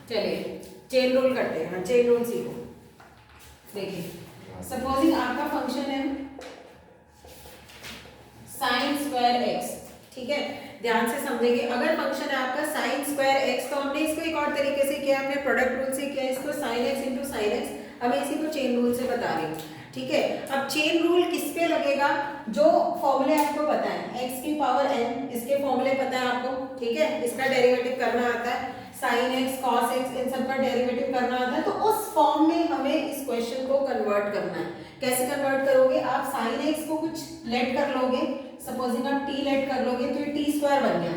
चलिए chain rule करते हैं। हाँ, चेन रूल सीखो। देखिए, सपोजिंग आपका फंक्शन है साइन स्क्वायर एक्स, ठीक है, ध्यान से समझेंगे। अगर फंक्शन है आपका साइन स्क्वायर एक्स, तो हमने इसको एक और तरीके से किया, हमने प्रोडक्ट रूल से किया इसको, sine x into sine x. अब इसी को चेन रूल से बता रही हूँ, ठीक है। अब चेन रूल किस पे लगेगा? जो फॉर्मूले आपको पता है, एक्स की पावर एन, इसके फॉर्मूले पता है आपको, ठीक है, इसका डेरिवेटिव करना आता है, साइन एक्स कॉस एक्स इन सब का डेरिवेटिव करना आता है। तो उस फॉर्म में हमें इस क्वेश्चन को कन्वर्ट करना है। कैसे कन्वर्ट करोगे? आप साइन एक्स को कुछ लेट कर लोगे, सपोजिंग आप टी लेट कर लोगे तो ये टी स्क्वायर बन गया,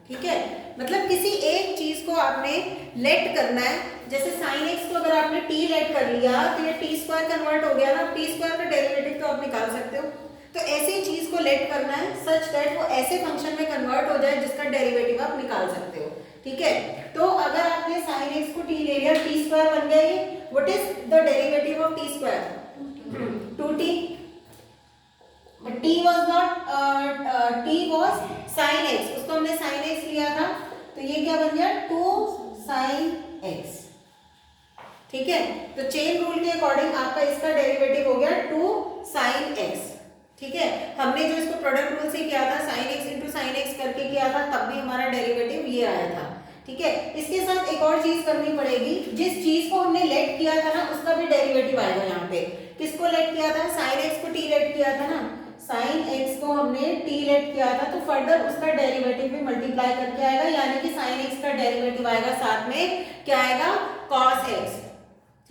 ठीक है। मतलब किसी एक चीज को आपने लेट करना है। जैसे साइन एक्स को अगर आपने टी लेट कर लिया तो ये टी स्क्वायर कन्वर्ट हो गया ना, टी स्क्वायर का डेरिवेटिव तो आप निकाल सकते हो। तो ऐसी चीज को लेट करना है सच दैट वो ऐसे फंक्शन में कन्वर्ट हो जाए जिसका डेरिवेटिव आप निकाल सकते हो, ठीक है। तो अगर आपने साइन एक्स को टी ले लिया, टी स्क्वायर बन गया ये। What is the derivative of T square? 2t। But t was not t was sin x, उसको हमने sin x लिया था, तो ये क्या बन गया? 2 sin x, ठीक है। तो चेन रूल के अकॉर्डिंग आपका इसका डेरिवेटिव हो गया 2 sin x, ठीक है। हमने जो इसको प्रोडक्ट रूल से किया था, sin x into sine x करके किया था, तब भी हमारा डेरिवेटिव ये आया था, ठीक है। इसके साथ एक और चीज करनी पड़ेगी, जिस चीज को हमने लेट किया था ना उसका भी डेरिवेटिव आएगा यहाँ पे। किसको लेट किया था? साइन एक्स को टी लेट किया था ना, साइन एक्स को हमने टी लेट किया था, तो फर्दर उसका डेरिवेटिव भी मल्टीप्लाई करके आएगा, यानी कि साइन एक्स का डेरिवेटिव आएगा, साथ में क्या आएगा? कॉस एक्स,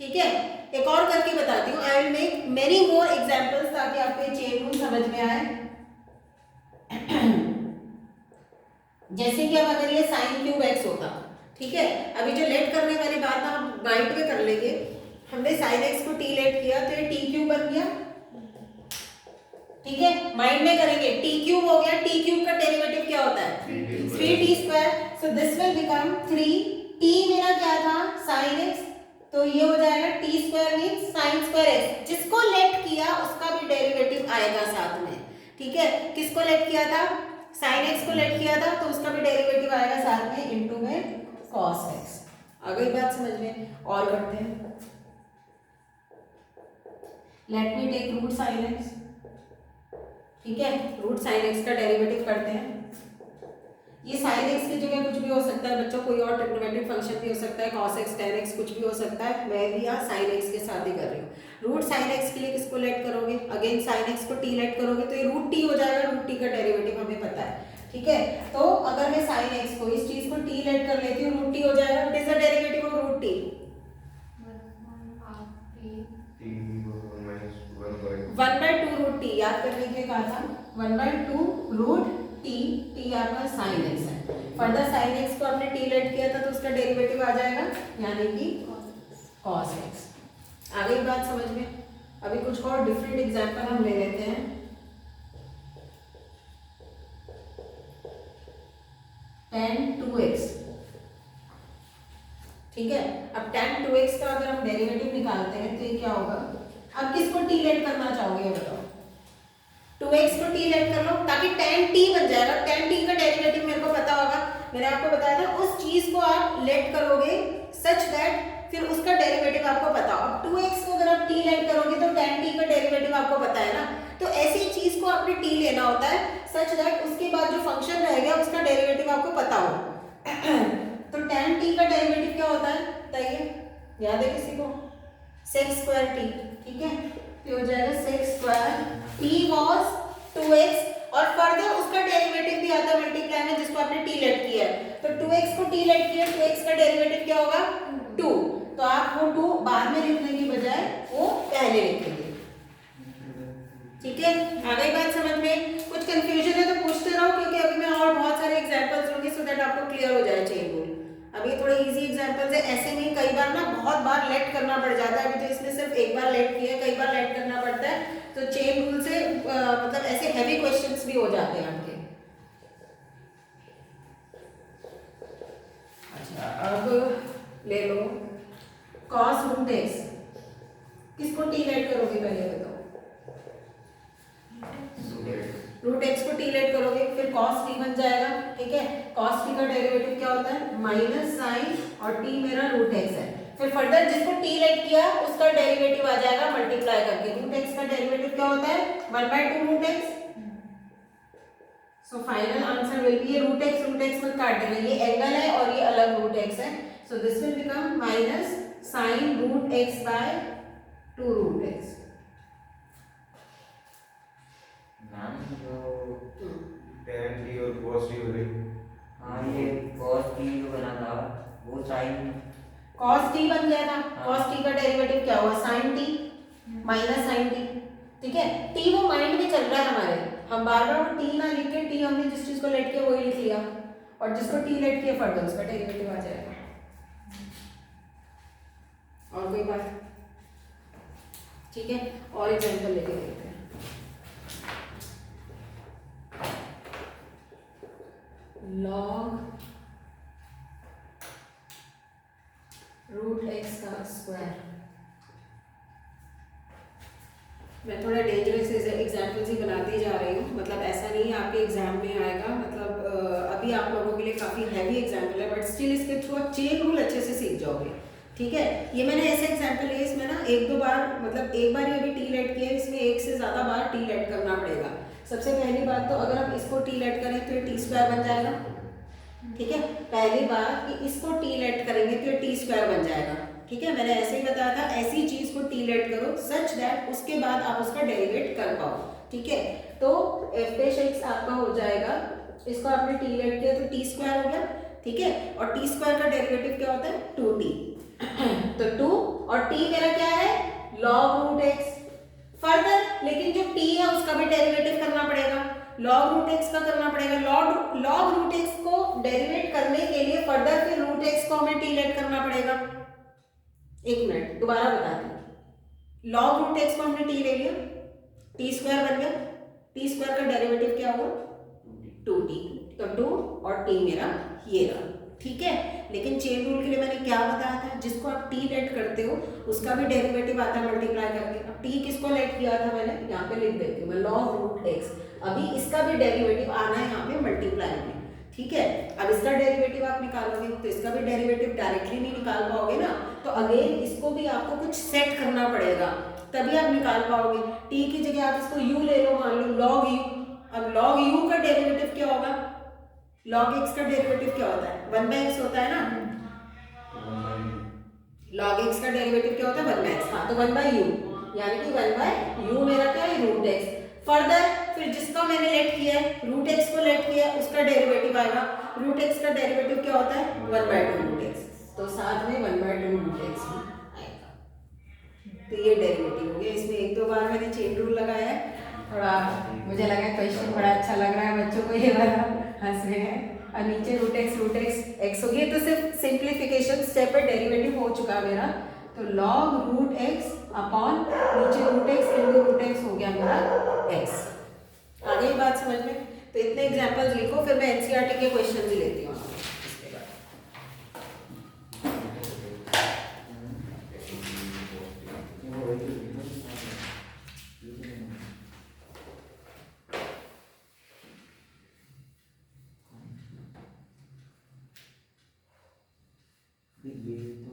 ठीक है। एक और करके बताती हूँ, I will make many more examples ताकि आपको ये चेन रूल समझ में आए। जैसे कि अब अगर ये साइन क्यूब एक्स होता, ठीक है, अभी जो लेट करने वाली बात हम राइट में कर लेंगे। हमने साइन एक्स को टी लेट किया तो ये टी क्यूब बन गया, ठीक है। माइंड में करेंगे, टी क्यूब हो गया, टी क्यूब का डेरिवेटिव क्या होता है? 3t square. So this will become 3t, मेरा क्या था? साइन एक्स, तो ये हो जाएगा T square means sine square x. जिसको लेट किया उसका भी डेरिवेटिव आएगा साथ में, ठीक है। किसको लेट किया था? साइन एक्स को लेट किया था, तो उसका भी डेरिवेटिव आएगा साथ में, इनटू में कॉस एक्स। आ गई बात समझ में? और करते हैं, let me take root sine x, ठीक है। रूट साइन एक्स का डेरिवेटिव करते हैं। ये साइन एक्स की जगह कुछ भी हो सकता है बच्चों, कोई और ट्रिग्नोमेट्रिक फंक्शन भी हो सकता है, cos x tan x कुछ भी हो सकता है। मैं भी यहाँ साइन एक्स के साथ ही कर रही हूँ। रूट साइन एक्स के लिए किसको लेट करोगे? अगेन साइन एक्स को टी लेट करोगे तो ये रूट टी हो जाएगा, रूट टी का डेरिवेटिव हमें पता है, ठीक है। तो अगर मैं साइन एक्स को, इस चीज को टी लेट कर लेती हूँ, रूट टी हो जाएगा। What is the derivative of root t? 1/2 root t, याद करने के लिए कहा था, 1/2 रूट टी, टी आपका साइन एक्स है। फर्दर साइन एक्स को आपने टी लेट किया था तो उसका डेरिवेटिव आ जाएगा, यानी कि कॉस एक्स। आ गई बात समझ में? अभी कुछ और डिफरेंट एग्जांपल हम ले लेते हैं। tan 2x, ठीक है। अब tan 2x का अगर हम डेरिवेटिव निकालते हैं तो ये क्या होगा? अब किसको टी लेट करना चाहोगे ये बताओ? 2x को टी लेट कर लो ताकि tan t बन जाएगा। tan t का डेरिवेटिव मेरे को पता होगा, मैंने आपको बताया था। उस चीज को आप लेट करोगे सच दैट फिर उसका डेरिवेटिव आपको पता हो। अब 2x को अगर आप t लेट करोगे तो tan t का डेरिवेटिव आपको पता है ना। तो ऐसी चीज को आपने t लेना होता है सच दैट उसके बाद जो फंक्शन रहेगा उसका डेरिवेटिव आपको पता हो। तो tan t का डेरिवेटिव क्या होता है बताइए? याद है किसी को? sec स्क्वायर t, ठीक है। तो हो जाएगा sec square t was 2x और फर्दर उसका डेरिवेटिव भी आता है मल्टीप्लाई में, जिसको आपने t लेट किया है। तो 2x को t लेट किया, 2x का डेरिवेटिव क्या होगा? 2। तो आप वो 2 बाद में लिखने की बजाय वो पहले लिखेंगे, ठीक है। आ गई बात समझ में? कुछ कंफ्यूजन है तो पूछते रहो, क्योंकि अभी मैं और बहुत सारे एग्जांपल्स लूंगी सो दैट आपको क्लियर हो जाए चेन रूल। अभी थोड़े इजी एग्जांपल्स है, ऐसे में कई बार ना बहुत बार लेट करना पड़ जाता है। अभी तो इसमें सिर्फ एक बार लेट किया, कई बार लेट करना पड़ता है। तो चेन रूल से मतलब ऐसे हैवी क्वेश्चंस भी हो जाते हैं आपके। अच्छा, अब ले लो cos रूट x, किसको टी लेट करोगे पहले बताओ? रूट x को टी लेट करोगे, फिर फिर cos t बन जाएगा, ठीक है। cos t का डेरिवेटिव क्या होता है, माइनस साइन, और t मेरा रूट एक्स है। फिर फर्दर जिसको t लेट किया उसका डेरिवेटिव आ जाएगा मल्टीप्लाई करके। रूट एक्स का डेरिवेटिव क्या होता है, 1/2 root x. So final answer will be, ये रूट एक्स मत काट देना, ये एंगल है और ये अलग रूट एक्स है। So this will become minus sine root x by 2 root x. Ma'am जो tan t और cos t हो गई। हाँ ये cos t जो बना था वो sin cos t बन गया था। हाँ। cos t का डेरिवेटिव क्या हुआ, sin t minus sin t, ठीक है। t वो माइंड में चल रहा है हमारे, हम बार बार वो t ना लिख के, t हमने जिस चीज को लेट किया वही लिख लिया, और जिसको t लेट किया फर्दर उसका डेरिवेटिव आ जाएगा। और कोई बात, ठीक है। और एग्जांपल लेके देखते हैं। log रूट एक्स का स्क्वायर। मैं थोड़ा डेंजरस एग्जाम्पल्स ही बनाती जा रही हूँ, मतलब ऐसा नहीं है आपके एग्जाम में आएगा, मतलब अभी आप लोगों के लिए काफ़ी हैवी एग्जाम्पल है, बट स्टिल इसके थ्रू आप चेन रूल अच्छे से सीख जाओगे, ठीक है। ये मैंने ऐसे एग्जाम्पल लिए, इसमें ना एक दो बार, मतलब एक बार ये अभी टी लेट किया है, इसमें एक से ज़्यादा बार टी लेट करना पड़ेगा। सबसे पहली बात तो अगर हम इसको टी लेट करें तो ये टी स्क्वायर बन जाएगा, ठीक है। पहली बात कि इसको टी लेट करेंगे तो ये टी स्क्वायर बन जाएगा, ठीक है। मैंने ऐसे ही बताया था, ऐसी चीज को टी लेट करो सच दैट उसके बाद आप उसका डेरिवेट कर पाओ, ठीक है। तो एफ डैश एक्स आपका हो जाएगा, इसको आपने टी लेट किया तो टी स्क्वायर हो गया, ठीक है। और टी स्क्वायर का डेरिवेटिव क्या होता है, 2t। तो 2 और t मेरा क्या है, log रूट एक्स। फर्दर लेकिन जो t है उसका भी डेरिवेटिव करना पड़ेगा, log रूट एक्स का करना पड़ेगा। log रूट एक्स को डेरिवेट करने के लिए फर्दर फिर रूट एक्स को हमें टी लेट करना पड़ेगा। एक मिनट दोबारा बताते हैं। log रूट एक्स को हमने टी ले लिया, टी स्क्वायर बन गया, टी स्क्वायर का डेरिवेटिव क्या हुआ, 2t। तो 2 और t मेरा ये रहा, ठीक है। लेकिन चेन रूल के लिए मैंने क्या बताया था, जिसको आप टी लेट करते हो उसका भी डेरिवेटिव आता है मल्टीप्लाई करके। अब टी किसको लेट किया था मैंने, यहाँ पे लिख देती हूँ मैं, log रूट एक्स। अभी इसका भी डेरिवेटिव आना है यहाँ पे मल्टीप्लाई में, ठीक है। अब इसका डेरिवेटिव आप निकालोगे तो इसका भी डेरिवेटिव डायरेक्टली नहीं निकाल पाओगे ना, तो अगेन इसको भी आपको कुछ सेट करना पड़ेगा तभी आप निकाल पाओगे। टी की जगह आप इसको यू ले लो, मान लो log u। अब log u का डेरिवेटिव क्या होगा, log x का डेरिवेटिव क्या होता है, 1/x होता है ना। log x का डेरिवेटिव क्या होता है, 1/x। हाँ तो 1/u, यानी कि 1/u मेरा क्या है, रूट एक्स। फर्दर फिर जिसका मैंने लेट किया है, रूट एक्स को लेट किया है, उसका डेरिवेटिव आएगा। रूट एक्स का डेरिवेटिव क्या होता है, 1/2 रूट एक्स। तो साथ में 1/2 रूट एक्स भी आएगा। तो ये डेरिवेटिव हो गया। इसमें एक दो बार मैंने चेन रूल लगाया है, थोड़ा मुझे लगा क्वेश्चन बड़ा अच्छा लग रहा है बच्चों को, ये वाला हंस रहे हैं। और नीचे रूट एक्स एक्स हो गया, तो सिर्फ सिंप्लीफिकेशन स्टेप पे डेरिवेटिव हो चुका मेरा। तो log रूट एक्स अपॉन नीचे root x into root x हो गया मेरा एक्स। आ गई बात समझ में। तो इतने एग्जांपल्स लिखो, फिर मैं एनसीईआरटी के क्वेश्चन भी लेती हूँ इसके बाद। ये तो,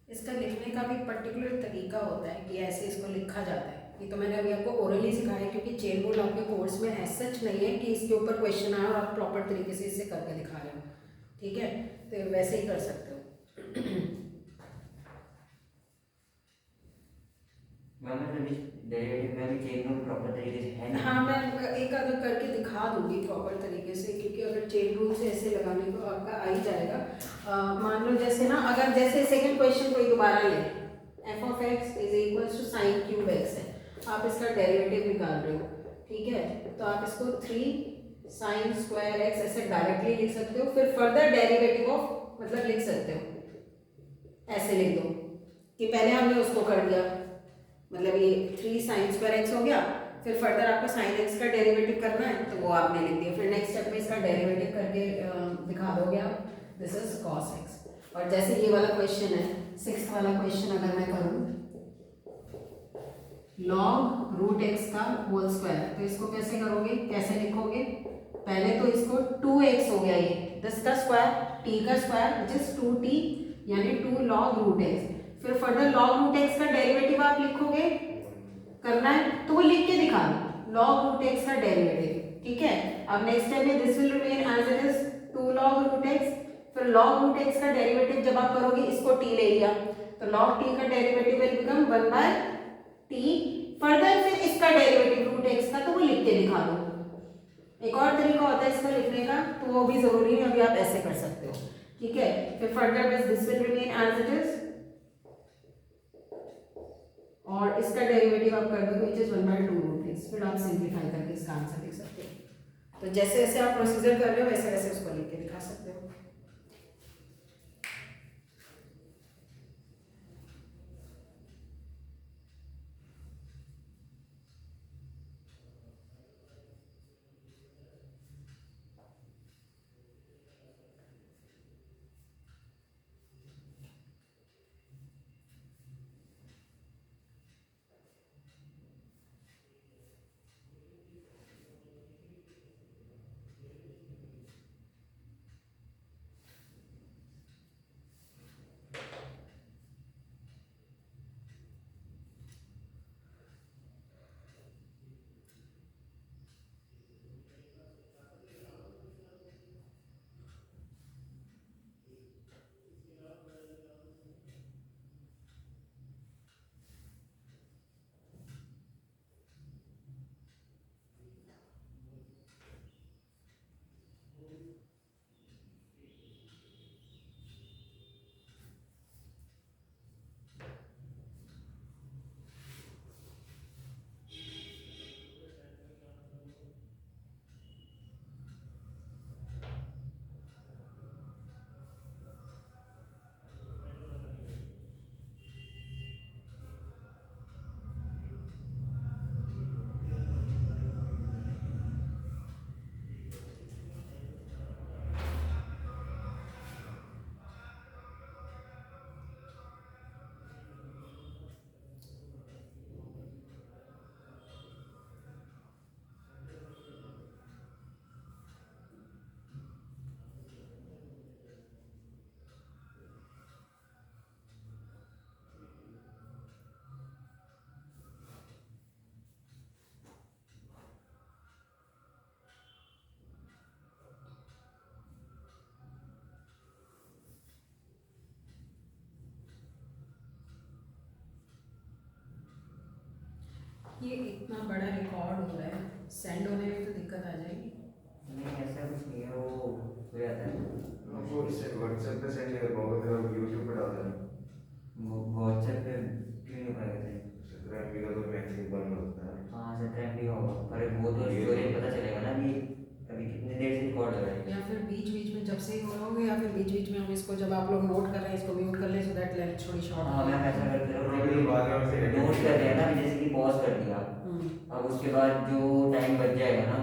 इसका लिखने का भी पर्टिकुलर तरीका होता है कि ऐसे इसको लिखा जाता है। ये तो मैंने अभी आपको ओरली सिखाया है, क्योंकि चेन रूल आपके कोर्स में एज सच नहीं है कि इसके ऊपर क्वेश्चन आया और आप प्रॉपर तरीके से इसे करके दिखा रहे हो, ठीक है, तो वैसे ही कर सकते हो। मैम मतलब डेरिवेटिव में भी चेन रूल प्रॉपर तरीके से है नहीं। हाँ, मैं एक अगर करके दिखा दूंगी प्रॉपर तरीके से, क्योंकि अगर चेन रूल से ऐसे लगाने को आपका आ ही जाएगा। मान लो जैसे ना, अगर जैसे सेकंड क्वेश्चन कोई दोबारा ले, f of x is equals to sine cube x है, आप इसका डेरिवेटिव निकाल रहे हो, ठीक है, तो आप इसको 3 साइन स्क्वायर एक्स ऐसे डायरेक्टली लिख सकते हो, फिर फर्दर डेरिवेटिव ऑफ मतलब लिख सकते हो, ऐसे लिख दो कि पहले हमने उसको कर दिया, मतलब ये 3 साइन स्क्वायर एक्स हो गया, फिर फर्दर आपको साइन एक्स का डेरिवेटिव करना है तो वो आपने लिख दिया, फिर नेक्स्ट स्टेप में इसका डेरिवेटिव करके दिखा दोगे आप, दिस इज कॉस एक्स। और जैसे ये वाला क्वेश्चन है, 6th वाला क्वेश्चन अगर मैं करूँ, लॉग रूट एक्स का होल स्क्वायर, तो इसको कैसे करोगे, कैसे लिखोगे, पहले तो इसको 2x हो गया, ये 10 का स्क्वायर, t का स्क्वायर विच इज 2t, यानी 2 log रूट एक्स, फिर फर्दर log रूट एक्स का डेरिवेटिव आप लिखोगे, करना है तो वो लिख के दिखा दो, log रूट एक्स का डेरिवेटिव, ठीक है। अब नेक्स्ट स्टेप में this will remain as it is 2 log root x, फिर log रूट एक्स का डेरिवेटिव जब आप करोगे, इसको t ले लिया तो log t का derivative will become 1/t, further फिर इसका डेरिवेटिव रूट एक्स का, तो वो लिख के दिखा दो। एक और तरीका होता है इसका लिखने का, तो वो भी जरूरी है, अभी आप ऐसे कर सकते हो, ठीक है, फिर further this will remain as it is, और इसका डेरिवेटिव आप कर दोगे विच इज 1/2 रूट एक्स, फिर आप सिंप्लीफाई करके इसका आंसर लिख सकते हो। तो जैसे जैसे आप प्रोसीजर कर रहे हो वैसे वैसे उसको लिख के दिखा सकते हो। ये इतना बड़ा रिकॉर्ड हो रहा है, सेंड होने में तो दिक्कत आ जाएगी। नहीं ऐसा कुछ नहीं है, वो हो जाता है। वो इससे व्हाट्सएप पे सेंड कर पाओगे, फिर आप यूट्यूब पे डाल देना। वो व्हाट्सएप पे क्यों नहीं पाएगा थे? 17 MB का तो मैक्सिमम बंद होता है। हाँ 17 MB होगा, पर वो तो स्टोरेज पता चलेगा ना कि अभी कितने देर से रिकॉर्ड हो रहा है। या फिर बीच बीच में जब से ही हो रहा होगा, या फिर बीच बीच में हम इसको जब आप लोग नोट कर रहे हैं इसको म्यूट कर लें, सो दैट लेंथ थोड़ी शॉर्ट। हाँ मैम ऐसा करते फिर बाद में रहो, नोट कर रहे हैं ना, जैसे कि पॉज कर दिया, अब उसके बाद जो टाइम बच जाएगा ना